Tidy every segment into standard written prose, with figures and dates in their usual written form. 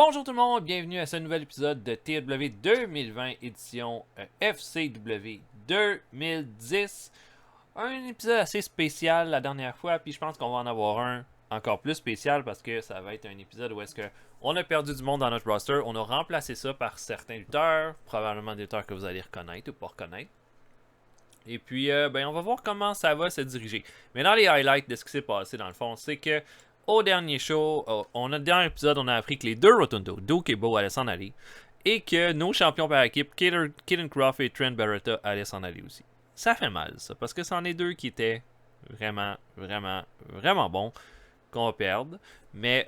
Bonjour tout le monde, bienvenue à ce nouvel épisode de TW 2020 édition FCW 2010. Un épisode assez spécial la dernière fois, puis je pense qu'on va en avoir un encore plus spécial parce que ça va être un épisode où est-ce que on a perdu du monde dans notre roster, on a remplacé ça par certains lutteurs, probablement des lutteurs que vous allez reconnaître ou pas reconnaître. Et puis, on va voir comment ça va se diriger. Mais dans les highlights de ce qui s'est passé, dans le fond, c'est que au dernier show, le dernier épisode, on a appris que les deux Rotundo, Duke et Bo, allaient s'en aller. Et que nos champions par équipe, Kitten Croft et Trent Barretta, allaient s'en aller aussi. Ça fait mal, ça, parce que c'en est deux qui étaient vraiment, vraiment, vraiment bons qu'on va perdre. Mais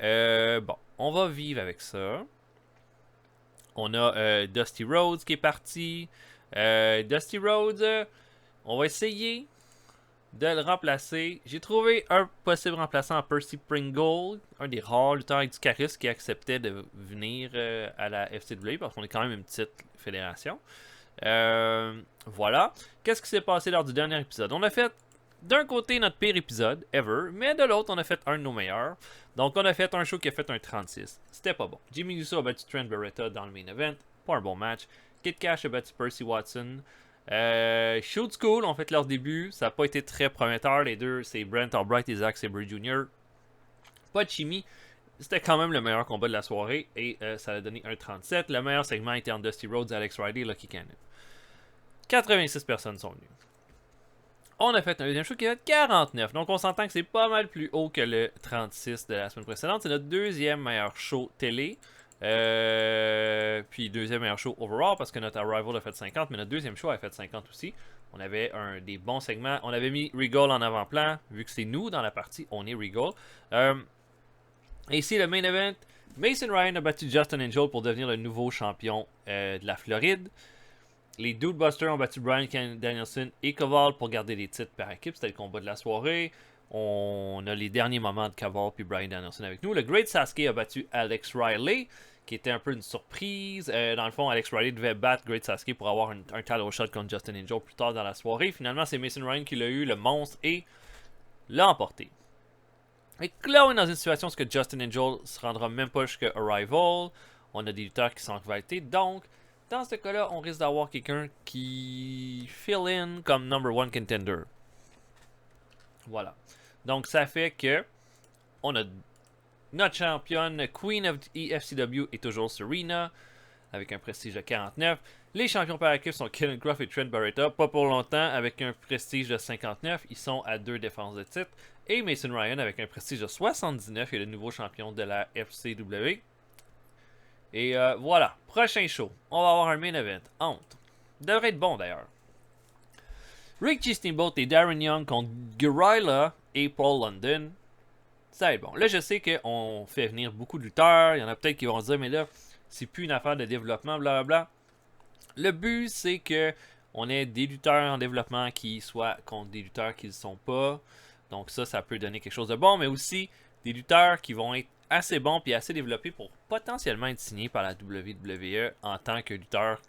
bon, on va vivre avec ça. On a Dusty Rhodes qui est parti. Dusty Rhodes, on va essayer de le remplacer. J'ai trouvé un possible remplaçant en Percy Pringle, un des rares lutteurs avec du charisme qui acceptait de venir à la FCW parce qu'on est quand même une petite fédération. Voilà. Qu'est-ce qui s'est passé lors du dernier épisode? On a fait d'un côté notre pire épisode ever, mais de l'autre on a fait un de nos meilleurs. Donc on a fait un show qui a fait un 36. C'était pas bon. Jimmy Uso a battu Trent Barretta dans le main event. Pas un bon match. Kid Cash a battu Percy Watson. Shoot School ont fait leur début. Ça n'a pas été très prometteur. Les deux, c'est Brent Albright et Zack Sabre Jr. Pas de chimie. C'était quand même le meilleur combat de la soirée. Et ça a donné un 37. Le meilleur segment était entre Dusty Rhodes, Alex Riley et Lucky Cannon. 86 personnes sont venues. On a fait un deuxième show qui est de 49. Donc on s'entend que c'est pas mal plus haut que le 36 de la semaine précédente. C'est notre deuxième meilleur show télé. Puis deuxième meilleur show overall parce que notre Arrival a fait 50, mais notre deuxième show a fait 50 aussi. On avait des bons segments. On avait mis Regal en avant-plan. Vu que c'est nous dans la partie, on est Regal. Et ici, le main event, Mason Ryan a battu Justin Angel pour devenir le nouveau champion de la Floride. Les Dude Busters ont battu Bryan Danielson et Kaval pour garder les titres par équipe. C'était le combat de la soirée. On a les derniers moments de Kaval puis Bryan Danielson avec nous. Le Great Sasuke a battu Alex Riley, qui était un peu une surprise. Dans le fond, Alex Riley devait battre Great Sasuke pour avoir un title shot contre Justin Angel plus tard dans la soirée. Finalement, c'est Mason Ryan qui l'a eu, le monstre, et l'a emporté. Et là, on est dans une situation où Justin Angel se rendra même pas jusqu'à Arrival. On a des lutteurs qui sont en rivalité. Donc, dans ce cas-là, on risque d'avoir quelqu'un qui fill in comme number one contender. Voilà. Donc, ça fait que on a notre championne Queen of EFCW est toujours Serena avec un prestige de 49. Les champions par équipe sont Kitten Croft et Trent Barretta, pas pour longtemps, avec un prestige de 59. Ils sont à 2 défenses de titre. Et Mason Ryan avec un prestige de 79, il est le nouveau champion de la FCW. Et voilà, prochain show, on va avoir un main event entre, devrait être bon d'ailleurs, Ricky Steamboat et Darren Young contre Gorilla et Paul London. Ça va être bon. Là, je sais qu'on fait venir beaucoup de lutteurs. Il y en a peut-être qui vont se dire, mais là, c'est plus une affaire de développement, blablabla. Le but, c'est que on ait des lutteurs en développement qui soient contre des lutteurs qui ne le sont pas. Donc ça peut donner quelque chose de bon, mais aussi des lutteurs qui vont être assez bons et assez développés pour potentiellement être signés par la WWE en tant que lutteur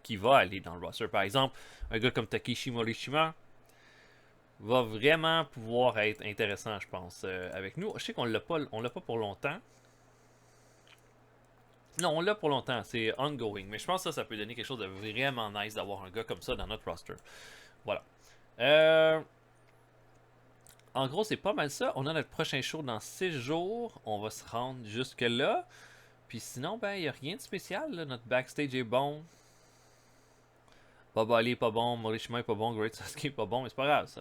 qui va aller dans le roster. Par exemple, un gars comme Takeshi Morishima va vraiment pouvoir être intéressant, je pense, avec nous. Je sais qu'on l'a pas pour longtemps. Non, on l'a pour longtemps, c'est ongoing. Mais je pense que ça peut donner quelque chose de vraiment nice d'avoir un gars comme ça dans notre roster. Voilà. En gros, c'est pas mal ça. On a notre prochain show dans 6 jours. On va se rendre jusque-là. Puis sinon, il n'y a rien de spécial. Là. Notre backstage est bon. Baba Ali est pas bon. Morishima est pas bon. Great Sasuke est pas bon. Mais c'est pas grave, ça.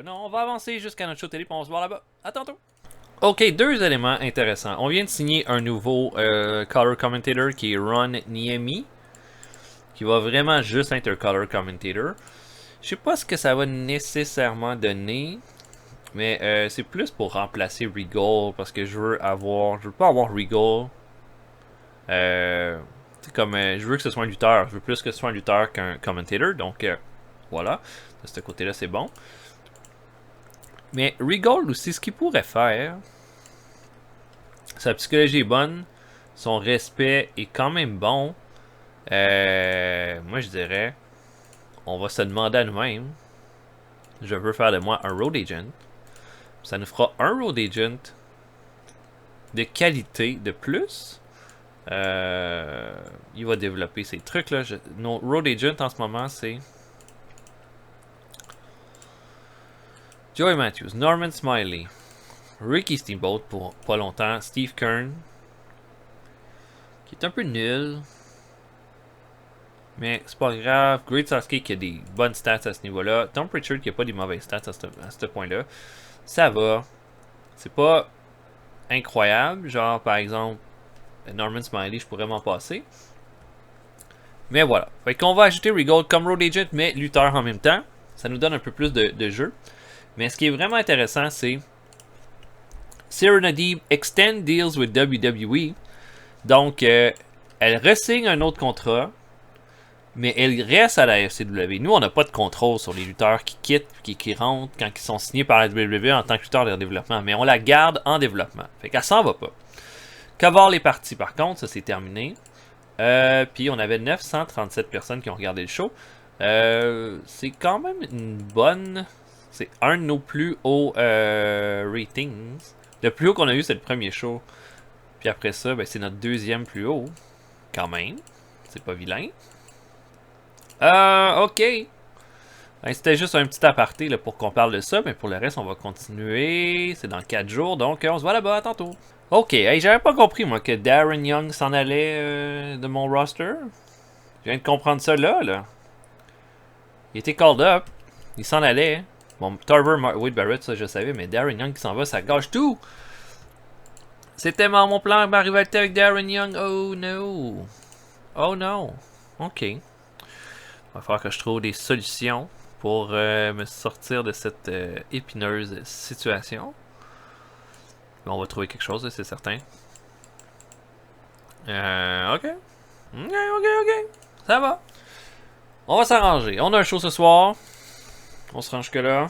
Non, on va avancer jusqu'à notre show télé. Puis on va se voir là-bas. À tantôt. Ok, 2 éléments intéressants. On vient de signer un nouveau color commentator qui est Ron Niemi. Qui va vraiment juste être un color commentator. Je sais pas ce que ça va nécessairement donner, mais c'est plus pour remplacer Regal parce que je veux pas avoir Regal. Je veux que ce soit un lutteur, je veux plus que ce soit un lutteur qu'un commentator, donc voilà, de ce côté-là c'est bon. Mais Regal aussi, ce qu'il pourrait faire, sa psychologie est bonne, son respect est quand même bon. Moi je dirais, on va se demander à nous-mêmes, je veux faire de moi un road agent. Ça nous fera un road agent de qualité de plus. Il va développer ces trucs-là. Nos Road Agent en ce moment, c'est Joey Matthews, Norman Smiley, Ricky Steamboat pour pas longtemps, Steve Kern, qui est un peu nul. Mais c'est pas grave. Great Sasuke qui a des bonnes stats à ce niveau-là. Tom Pritchard qui a pas des mauvaises stats à ce point-là. Ça va. C'est pas incroyable. Genre, par exemple, Norman Smiley, je pourrais m'en passer. Mais voilà. Fait qu'on va ajouter Regal comme Road Agent, mais lutteur en même temps. Ça nous donne un peu plus de jeu. Mais ce qui est vraiment intéressant, c'est Serenity Extend Deals with WWE. Donc, elle re-signe un autre contrat. Mais elle reste à la FCW. Nous, on n'a pas de contrôle sur les lutteurs qui quittent, qui rentrent quand ils sont signés par la WWE en tant que lutteurs de développement. Mais on la garde en développement. Fait qu'elle s'en va pas. Kavar est parti par contre, ça c'est terminé. Puis on avait 937 personnes qui ont regardé le show. C'est quand même une bonne... C'est un de nos plus hauts ratings. Le plus haut qu'on a eu, c'est le premier show. Puis après ça, ben, c'est notre deuxième plus haut. Quand même. C'est pas vilain. Ok. Ben, c'était juste un petit aparté là, pour qu'on parle de ça. Mais pour le reste, on va continuer. C'est dans 4 jours. Donc, on se voit là-bas. À tantôt. Ok. Hey, j'avais pas compris, moi, que Darren Young s'en allait de mon roster. Je viens de comprendre ça là. Il était called up. Il s'en allait. Bon, Tarver, Wade Barrett, ça je savais. Mais Darren Young qui s'en va, ça gâche tout. C'était mon plan, ma rivalité avec Darren Young. Oh no. Oh no. Ok. Il va falloir que je trouve des solutions pour me sortir de cette épineuse situation. Mais on va trouver quelque chose, c'est certain. Ok. Ok. Ça va. On va s'arranger. On a un show ce soir. On se range que là.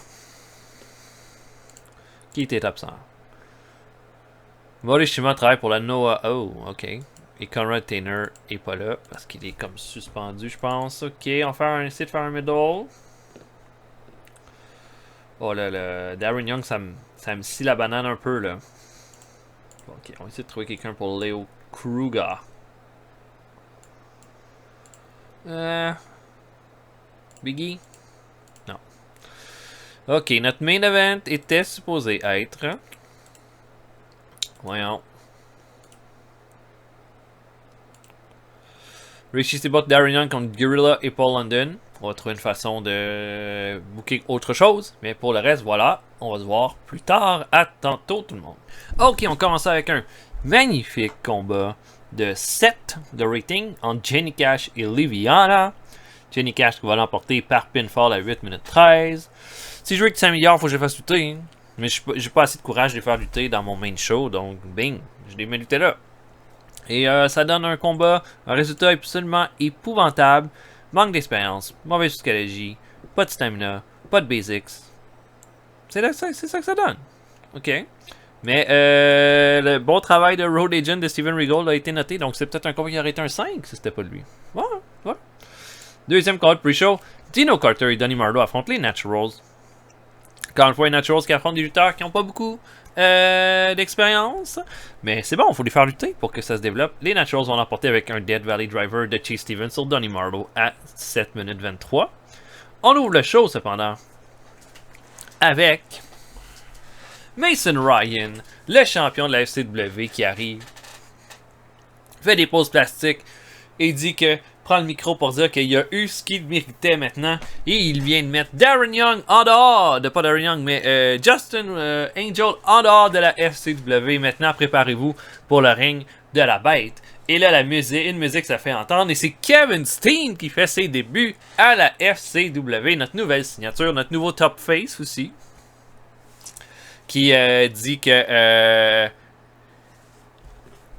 Qui était absent? Morishima travaille pour la Noah. Oh, ok. Et Conrad Tainer est pas là parce qu'il est comme suspendu, je pense. Ok, on va essayer de faire un middle. Oh là, Darren Young, ça me scie la banane un peu là. Ok, on va essayer de trouver quelqu'un pour Leo Kruger. Biggie? Non. Ok, notre main event était supposé être... Voyons. Richie Steamboat, Darren Young contre Guerrilla et Paul London. On va trouver une façon de booker autre chose. Mais pour le reste, voilà. On va se voir plus tard. À tantôt tout le monde. Ok, on commence avec un magnifique combat de 7 de rating entre Jenny Cash et Liviana. Jenny Cash qui va l'emporter par pinfall à 8 minutes 13. Si je veux que ça améliore, il faut que je les fasse lutter. Mais j'ai pas assez de courage de les faire lutter dans mon main show. Donc, bing, je les mets lutter là. Et ça donne un combat, un résultat absolument épouvantable. Manque d'expérience, mauvaise psychologie, pas de stamina, pas de basics. C'est ça que ça donne. Ok. Mais le bon travail de Road Agent de Steven Regal a été noté. Donc c'est peut-être un combat qui aurait été un 5 si c'était pas lui. Voilà. Deuxième call pre-show. Dino Carter et Donny Marlowe affrontent les Naturals. Encore une fois, les Naturals qui affrontent des lutteurs qui n'ont pas beaucoup d'expérience. Mais c'est bon, il faut les faire lutter pour que ça se développe. Les Naturals vont l'emporter avec un Dead Valley Driver de Chase Stevens sur Donny Marlowe à 7 minutes 23. On ouvre le show cependant avec Mason Ryan, le champion de la FCW qui arrive, fait des pauses plastiques et dit que prend le micro pour dire qu'il a eu ce qu'il méritait maintenant. Et il vient de mettre Darren Young en dehors, pas Darren Young, mais Justin Angel en dehors de la FCW. Maintenant, préparez-vous pour le règne de la bête. Et là, une musique ça fait entendre. Et c'est Kevin Steen qui fait ses débuts à la FCW. Notre nouvelle signature, notre nouveau top face aussi. Qui dit que...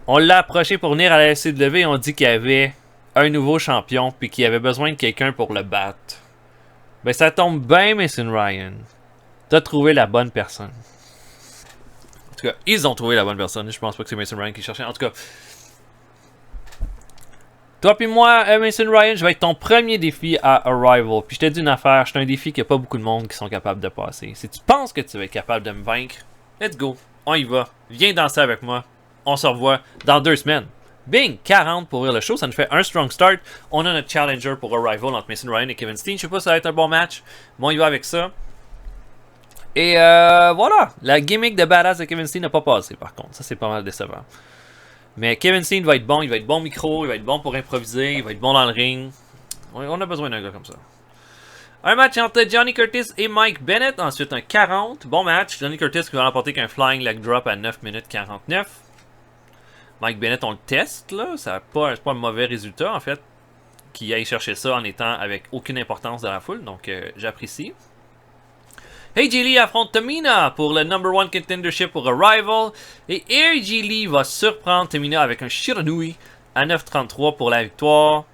on l'a approché pour venir à la FCW et on dit qu'il y avait un nouveau champion puis qu'il avait besoin de quelqu'un pour le battre. Ben ça tombe bien, Mason Ryan. T'as trouvé la bonne personne. En tout cas, ils ont trouvé la bonne personne. Je pense pas que c'est Mason Ryan qui cherchait. En tout cas, toi puis moi, Mason Ryan, je vais être ton premier défi à Arrival. Puis je te dis une affaire, c'est un défi qu'il n'y a pas beaucoup de monde qui sont capables de passer. Si tu penses que tu vas être capable de me vaincre, let's go. On y va. Viens danser avec moi. on se revoit dans 2 semaines. Bing! 40 pour ouvrir le show. Ça nous fait un strong start. On a notre challenger pour Arrival entre Mason Ryan et Kevin Steen. Je sais pas si ça va être un bon match. Bon, il va avec ça. Et voilà. La gimmick de badass de Kevin Steen n'a pas passé, par contre. Ça, c'est pas mal décevant. Mais Kevin Steen va être bon. Il va être bon micro. Il va être bon pour improviser. Il va être bon dans le ring. On a besoin d'un gars comme ça. Un match entre Johnny Curtis et Mike Bennett. Ensuite, un 40. Bon match. Johnny Curtis qui va remporter qu'un flying leg drop à 9 minutes 49. Mike Bennett, on le teste, là. C'est pas un mauvais résultat, en fait. Qu'il aille chercher ça en étant avec aucune importance dans la foule. Donc, j'apprécie. AJ Lee affronte Tamina pour le number 1 contendership pour Arrival. Et AJ Lee va surprendre Tamina avec un Shiranui à 9.33 pour la victoire.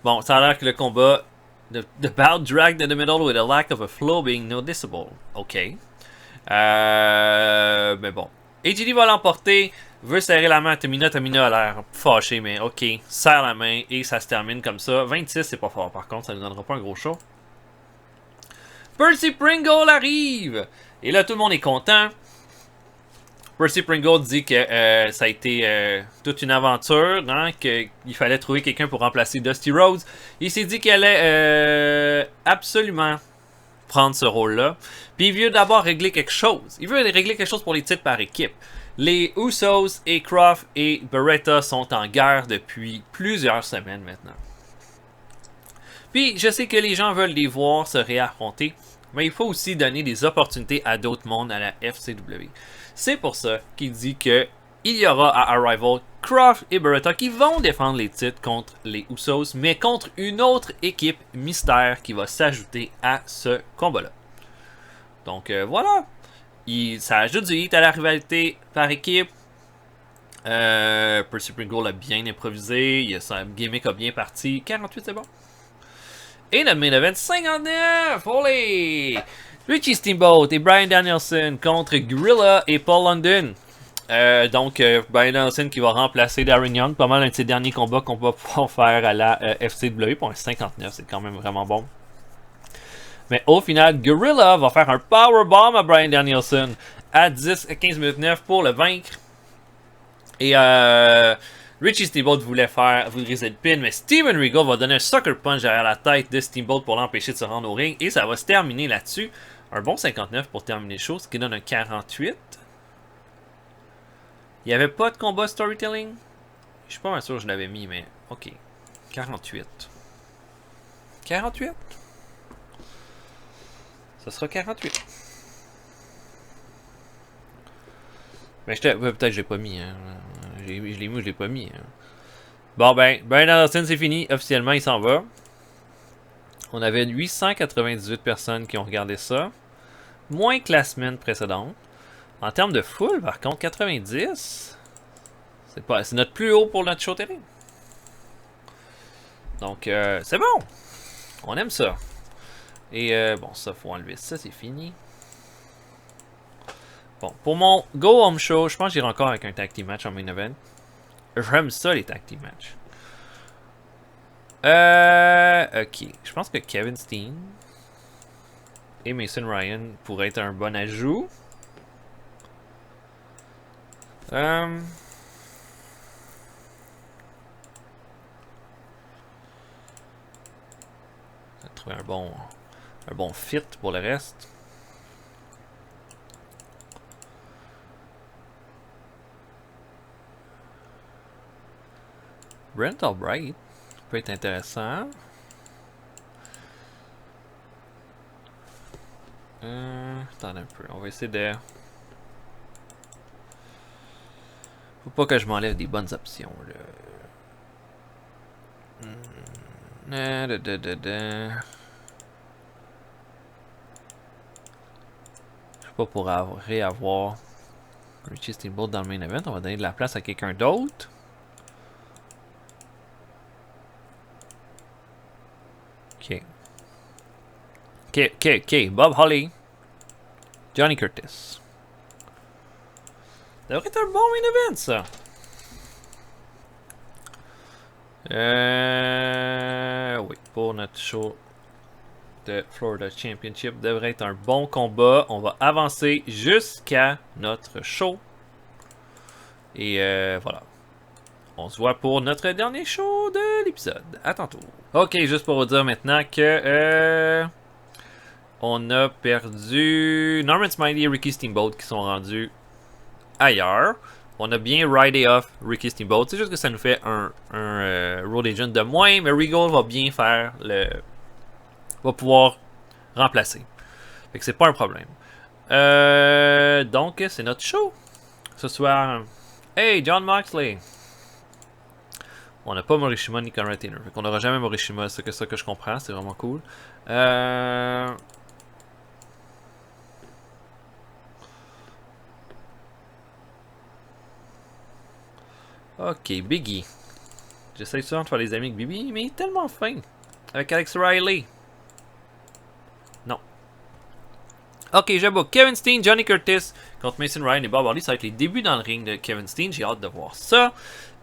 Bon, ça a l'air que le combat... The bout dragged in the middle with a lack of a flow being noticeable. OK. Mais bon. AJ Lee va l'emporter, veut serrer la main à Tamina. Tamina a l'air fâché, mais ok, serre la main et ça se termine comme ça. 26, c'est pas fort par contre, ça ne donnera pas un gros show. Percy Pringle arrive! Et là, tout le monde est content. Percy Pringle dit que ça a été toute une aventure, hein, qu'il fallait trouver quelqu'un pour remplacer Dusty Rhodes. Il s'est dit qu'elle allait absolument prendre ce rôle-là. Puis il veut d'abord régler quelque chose. Il veut régler quelque chose pour les titres par équipe. Les Usos et Croft et Beretta sont en guerre depuis plusieurs semaines maintenant. Puis je sais que les gens veulent les voir se réaffronter, mais il faut aussi donner des opportunités à d'autres mondes à la FCW. C'est pour ça qu'il dit que il y aura à Arrival Croft et Beretta qui vont défendre les titres contre les Usos, mais contre une autre équipe mystère qui va s'ajouter à ce combat-là. Donc voilà, ça ajoute du hit à la rivalité par équipe. Percy Pringle a bien improvisé, sa gimmick a bien parti. 48 c'est bon. Et notre main event 59, olé! Richie Steamboat et Bryan Danielson contre Gorilla et Paul London. Donc, Bryan Danielson qui va remplacer Darren Young. Pas mal un de ses derniers combats qu'on va pouvoir faire à la FCW pour un 59. C'est quand même vraiment bon. Mais au final, Gorilla va faire un powerbomb à Bryan Danielson à 15 minutes 9 pour le vaincre. Et Richie Steamboat voulait briser le pin, mais Steven Regal va donner un sucker punch derrière la tête de Steamboat pour l'empêcher de se rendre au ring. Et ça va se terminer là-dessus. Un bon 59 pour terminer le show, ce qui donne un 48. Il n'y avait pas de combat storytelling? Je suis pas mal sûr que je l'avais mis, mais ok. 48. 48? Ça sera 48. Mais peut-être que je l'ai pas mis. Hein. Je l'ai mis ou je l'ai pas mis. Hein. Bon ben, Bryan Danielson c'est fini. Officiellement, il s'en va. On avait 898 personnes qui ont regardé ça. Moins que la semaine précédente. En termes de foule, par contre, 90. C'est notre plus haut pour notre show télé. Donc, c'est bon. On aime ça. Et bon, ça, faut enlever ça, c'est fini. Bon, pour mon Go Home Show, je pense que j'irai encore avec un tag team match en main event. J'aime ça, les tag team match. Ok. Je pense que Kevin Steen et Mason Ryan pourraient être un bon ajout. Trouver un bon fit pour le reste. Brent Albright peut être intéressant. Attends un peu, on va essayer de... Faut pas que je m'enlève des bonnes options là. Je sais pas pour réavoir Richie Steamboat dans le main event, on va donner de la place à quelqu'un d'autre. Ok. Bob Holly. Johnny Curtis. Ça devrait être un bon main event, ça. Oui, pour notre show the Florida Championship. Devrait être un bon combat. On va avancer jusqu'à notre show. Et voilà. On se voit pour notre dernier show de l'épisode. À tantôt. Ok, juste pour vous dire maintenant que on a perdu Norman Smiley et Ricky Steamboat qui sont rendus ailleurs. On a bien ridé off Ricky Steamboat. C'est juste que ça nous fait un road agent de moins, mais Regal va bien faire va pouvoir remplacer. Fait que c'est pas un problème. Donc, c'est notre show. Ce soir. Hey, John Moxley! On n'a pas Morishima ni Conrad Taylor. Fait qu'on n'aura jamais Morishima, c'est ça que je comprends. C'est vraiment cool. Ok, Biggie. J'essaie souvent de faire des amis avec Biggie, mais il est tellement fin. Avec Alex Riley. Non. Ok, je book Kevin Steen, Johnny Curtis contre Mason Ryan et Bob Hardy. Ça va être les débuts dans le ring de Kevin Steen. J'ai hâte de voir ça.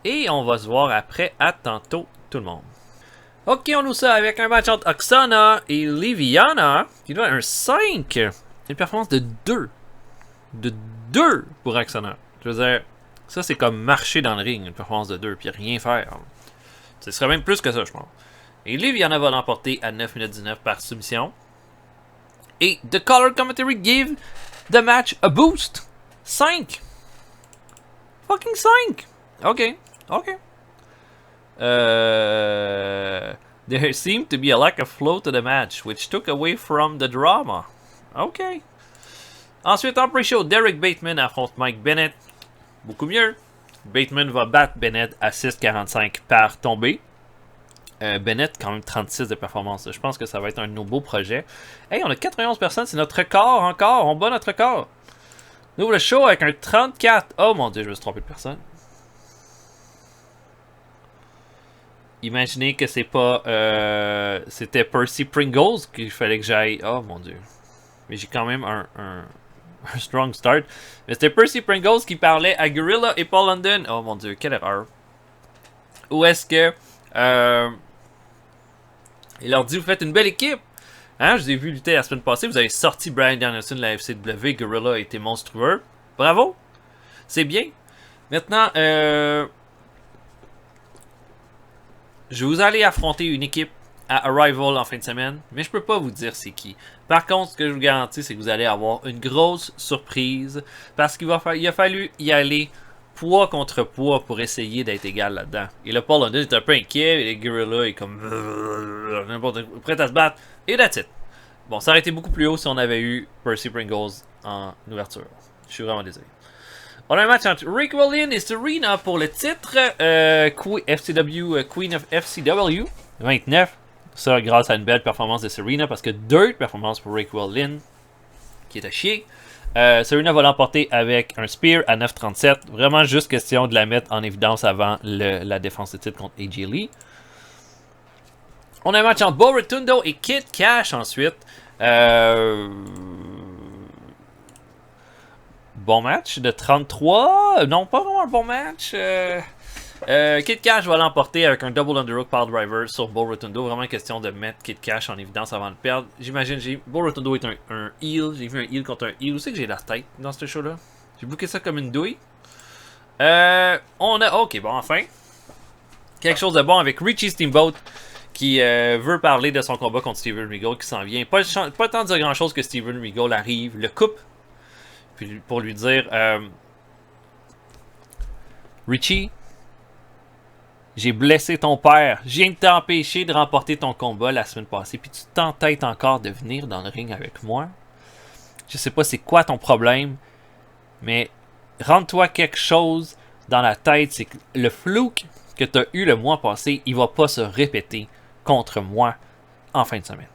Et on va se voir après. À tantôt, tout le monde. Ok, on ouvre ça avec un match entre Oksana et Liviana. Qui doit être un 5. Une performance de 2. De 2 pour Oksana. Je veux dire, ça c'est comme marcher dans le ring. Une performance de 2 puis rien faire. Ce serait même plus que ça, je pense. Et Liviana va l'emporter à 9 minutes 19 par soumission. Et The Color Commentary give the match a boost. 5. Fucking 5. Ok. Ok. There seemed to be a lack of flow to the match, which took away from the drama. Ok. Ensuite, en pre-show, Derek Bateman affronte Mike Bennett. Beaucoup mieux. Bateman va battre Bennett à 6,45 par tombée. Bennett, quand même 36 de performance. Je pense que ça va être un de nos beaux projets. Hey, on a 91 personnes, c'est notre record encore. On bat notre record. On ouvre le show avec un 34. Oh mon dieu, je me suis trompé de personne. Imaginez que c'est pas... c'était Percy Pringles qu'il fallait que j'aille. Oh mon dieu. Mais j'ai quand même un strong start. Mais c'était Percy Pringles qui parlait à Gorilla et Paul London. Oh mon dieu, quelle erreur. Où est-ce que... il leur dit, vous faites une belle équipe. Hein, je vous ai vu lutter la semaine passée. Vous avez sorti Bryan Danielson de la FCW. Gorilla a été monstrueux. Bravo. C'est bien. Maintenant, je vous allez affronter une équipe à Arrival en fin de semaine. Mais je peux pas vous dire c'est qui. Par contre, ce que je vous garantis, c'est que vous allez avoir une grosse surprise. Parce qu'il a fallu y aller poids contre poids pour essayer d'être égal là-dedans. Et le Paul London est un peu inquiet, et le Gorilla est comme prêt à se battre, et that's it. Bon, ça aurait été beaucoup plus haut si on avait eu Percy Pringles en ouverture. Je suis vraiment désolé. On a un match entre Rick Wallin et Serena pour le titre Queen of FCW 29. Ça grâce à une belle performance de Serena, parce que 2 performances pour Rick Wallin, qui est à chier. Serena va l'emporter avec un Spear à 9,37. Vraiment juste question de la mettre en évidence avant la défense de titre contre AJ Lee. On a un match entre Bo Rotundo et Kid Cash ensuite. Bon match de 33. Non, pas vraiment un bon match. Kid Cash va l'emporter avec un double underhook power driver sur Bo Rotundo. Vraiment question de mettre Kid Cash en évidence avant de perdre. J'imagine, Bo Rotundo est un heel. J'ai vu un heel contre un heel. Où c'est que j'ai la tête dans ce show-là? J'ai booké ça comme une douille. On a... Ok, bon, enfin. Quelque chose de bon avec Richie Steamboat qui veut parler de son combat contre Steven Regal qui s'en vient. Pas tant de dire grand-chose que Steven Regal arrive, le coupe. Puis pour lui dire... Richie... J'ai blessé ton père. Je viens de t'empêcher de remporter ton combat la semaine passée. Puis tu t'entêtes encore de venir dans le ring avec moi. Je sais pas c'est quoi ton problème. Mais rends-toi quelque chose dans la tête. C'est que le fluke que tu as eu le mois passé, il va pas se répéter contre moi en fin de semaine.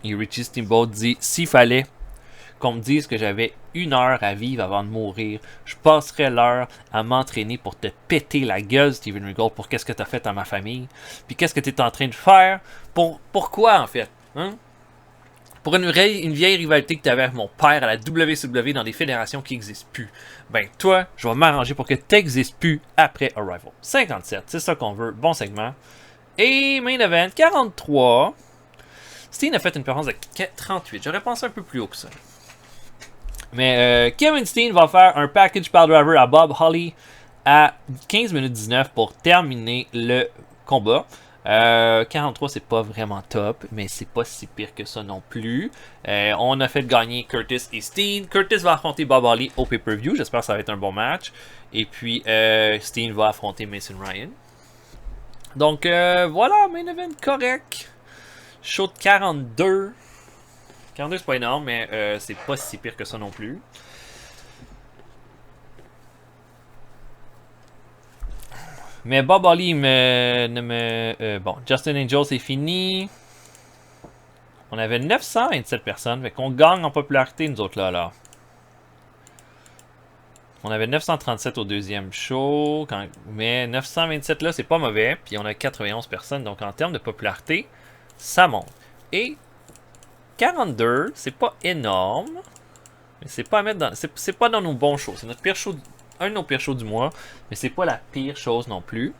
Et Richie Steamboat dit, s'il fallait qu'on me dise que j'avais 1 heure à vivre avant de mourir, je passerais l'heure à m'entraîner pour te péter la gueule, Steven Regal, pour qu'est-ce que tu as fait à ma famille, puis qu'est-ce que tu es en train de faire, pourquoi en fait, hein? Pour une vieille rivalité que tu avais avec mon père à la WCW dans des fédérations qui n'existent plus. Ben toi, je vais m'arranger pour que tu n'existes plus après Arrival. 57, c'est ça qu'on veut, bon segment. Et main event, 43... Steen a fait une performance de 38. J'aurais pensé un peu plus haut que ça. Mais Kevin Steen va faire un package power driver à Bob Holly à 15 minutes 19 pour terminer le combat. 43, c'est pas vraiment top, mais c'est pas si pire que ça non plus. On a fait gagner Curtis et Steen. Curtis va affronter Bob Holly au pay-per-view. J'espère que ça va être un bon match. Et puis, Steen va affronter Mason Ryan. Donc, voilà, main event correct. Show de 42. 42, c'est pas énorme, mais c'est pas si pire que ça non plus. Mais Bob Holly bon, Justin Angel, c'est fini. On avait 927 personnes. Fait qu'on gagne en popularité, nous autres, là. On avait 937 au deuxième show. Mais 927, là, c'est pas mauvais. Puis on a 91 personnes. Donc, en termes de popularité, ça monte. Et 42, c'est pas énorme. Mais c'est pas à mettre dans... C'est pas dans nos bons shows. C'est notre pire show... Un de nos pires shows du mois. Mais c'est pas la pire chose non plus.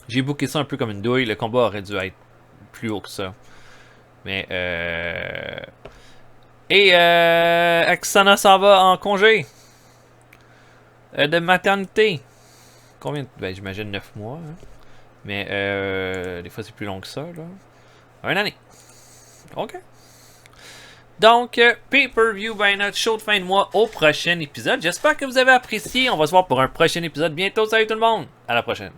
J'ai booké ça un peu comme une douille. Le combat aurait dû être plus haut que ça. Mais Et Aksana s'en va en congé. De maternité. Combien de... Ben j'imagine 9 mois. Hein. Mais des fois c'est plus long que ça. Là. 1 année. OK. Donc, pay-per-view by notre show de fin de mois au prochain épisode. J'espère que vous avez apprécié. On va se voir pour un prochain épisode bientôt. Salut tout le monde. À la prochaine.